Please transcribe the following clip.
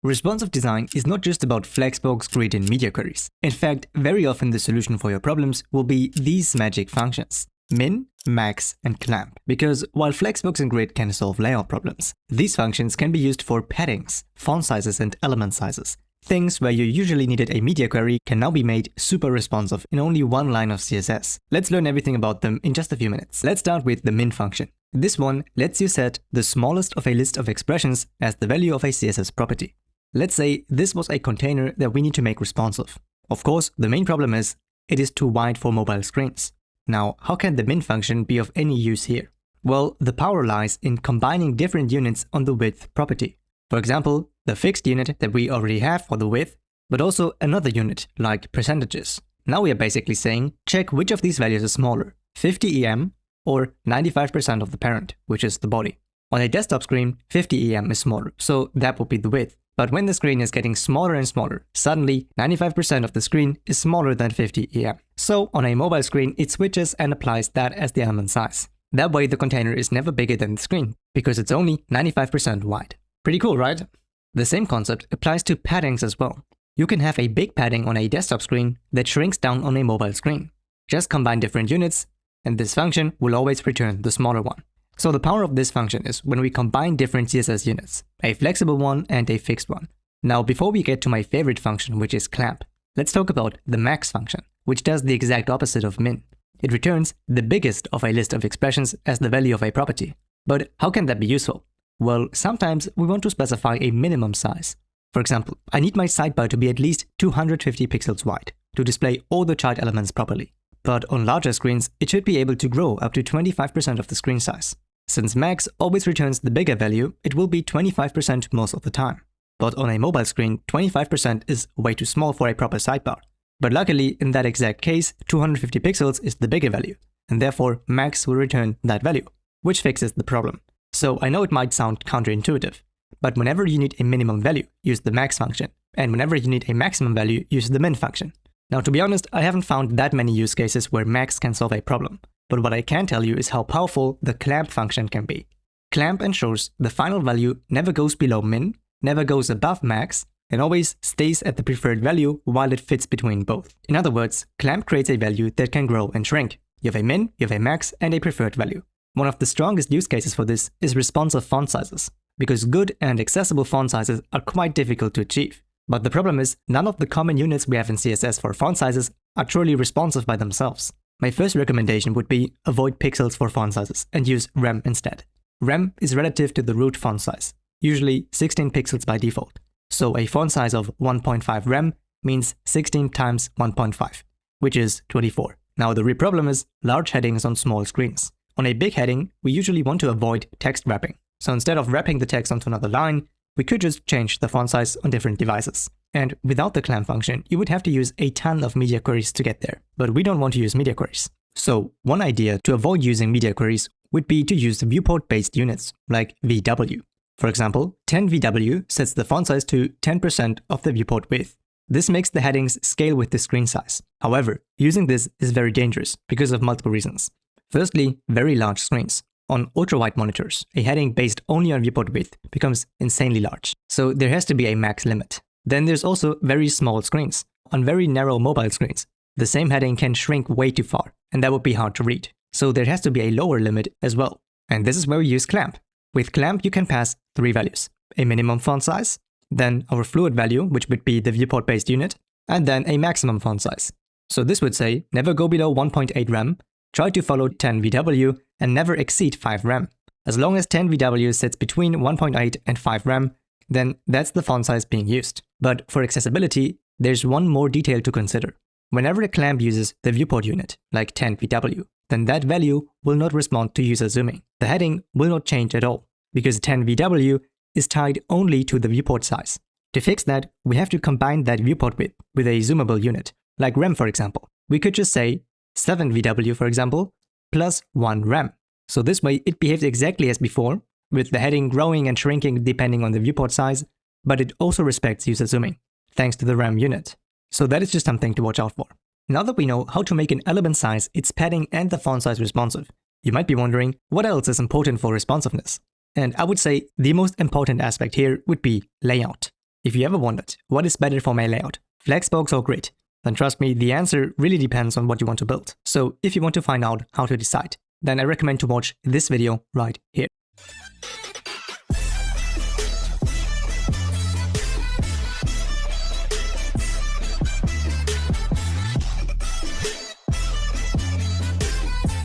Responsive design is not just about flexbox, grid, and media queries. In fact, very often the solution for your problems will be these magic functions: min, max, and clamp. Because while flexbox and grid can solve layout problems, these functions can be used for paddings, font sizes, and element sizes. Things where you usually needed a media query can now be made super responsive in only one line of CSS. Let's learn everything about them in just a few minutes. Let's start with the min function. This one lets you set the smallest of a list of expressions as the value of a CSS property. Let's say this was a container that we need to make responsive. Of course, the main problem is it is too wide for mobile screens. Now, how can the min function be of any use here? Well, the power lies in combining different units on the width property. For example, the fixed unit that we already have for the width, but also another unit like percentages. Now we are basically saying, check which of these values is smaller, 50 EM or 95% of the parent, which is the body. On a desktop screen, 50 EM is smaller, so that would be the width. But when the screen is getting smaller and smaller, suddenly 95% of the screen is smaller than 50 EM. So on a mobile screen, it switches and applies that as the element size. That way the container is never bigger than the screen, because it's only 95% wide. Pretty cool, right? The same concept applies to paddings as well. You can have a big padding on a desktop screen that shrinks down on a mobile screen. Just combine different units, and this function will always return the smaller one. So the power of this function is when we combine different CSS units, a flexible one and a fixed one. Now, before we get to my favorite function, which is clamp, let's talk about the max function, which does the exact opposite of min. It returns the biggest of a list of expressions as the value of a property. But how can that be useful? Well, sometimes we want to specify a minimum size. For example, I need my sidebar to be at least 250 pixels wide to display all the child elements properly. But on larger screens, it should be able to grow up to 25% of the screen size. Since max always returns the bigger value, it will be 25% most of the time. But on a mobile screen, 25% is way too small for a proper sidebar. But luckily, in that exact case, 250 pixels is the bigger value, and therefore max will return that value, which fixes the problem. So I know it might sound counterintuitive, but whenever you need a minimum value, use the max function, and whenever you need a maximum value, use the min function. Now, to be honest, I haven't found that many use cases where max can solve a problem, but what I can tell you is how powerful the clamp function can be. Clamp ensures the final value never goes below min, never goes above max, and always stays at the preferred value while it fits between both. In other words, clamp creates a value that can grow and shrink. You have a min, you have a max, and a preferred value. One of the strongest use cases for this is responsive font sizes, because good and accessible font sizes are quite difficult to achieve. But the problem is, none of the common units we have in CSS for font sizes are truly responsive by themselves. My first recommendation would be avoid pixels for font sizes and use rem instead. Rem is relative to the root font size, usually 16 pixels by default. So a font size of 1.5 rem means 16 times 1.5, which is 24. Now the real problem is large headings on small screens. On a big heading, we usually want to avoid text wrapping. So instead of wrapping the text onto another line, we could just change the font size on different devices. And without the clamp function, you would have to use a ton of media queries to get there. But we don't want to use media queries. So one idea to avoid using media queries would be to use viewport-based units, like VW. For example, 10 VW sets the font size to 10% of the viewport width. This makes the headings scale with the screen size. However, using this is very dangerous because of multiple reasons. Firstly, very large screens. On ultra-wide monitors, a heading based only on viewport width becomes insanely large, so there has to be a max limit. Then there's also very small screens. On very narrow mobile screens, the same heading can shrink way too far, and that would be hard to read. So there has to be a lower limit as well. And this is where we use clamp. With clamp, you can pass 3 values: a minimum font size, then our fluid value, which would be the viewport-based unit, and then a maximum font size. So this would say, never go below 1.8 rem, try to follow 10 VW, and never exceed 5 rem. As long as 10 VW sits between 1.8 and 5 rem, then that's the font size being used. But for accessibility, there's one more detail to consider. Whenever a clamp uses the viewport unit, like 10 VW, then that value will not respond to user zooming. The heading will not change at all, because 10 VW is tied only to the viewport size. To fix that, we have to combine that viewport width with a zoomable unit, like rem for example. We could just say 7 VW for example, plus 1 rem. So this way it behaves exactly as before, with the heading growing and shrinking depending on the viewport size, but it also respects user zooming, thanks to the rem unit. So that is just something to watch out for. Now that we know how to make an element size, its padding and the font size responsive, you might be wondering what else is important for responsiveness. And I would say the most important aspect here would be layout. If you ever wondered what is better for my layout, Flexbox or Grid, then trust me, the answer really depends on what you want to build. So if you want to find out how to decide, then I recommend to watch this video right here.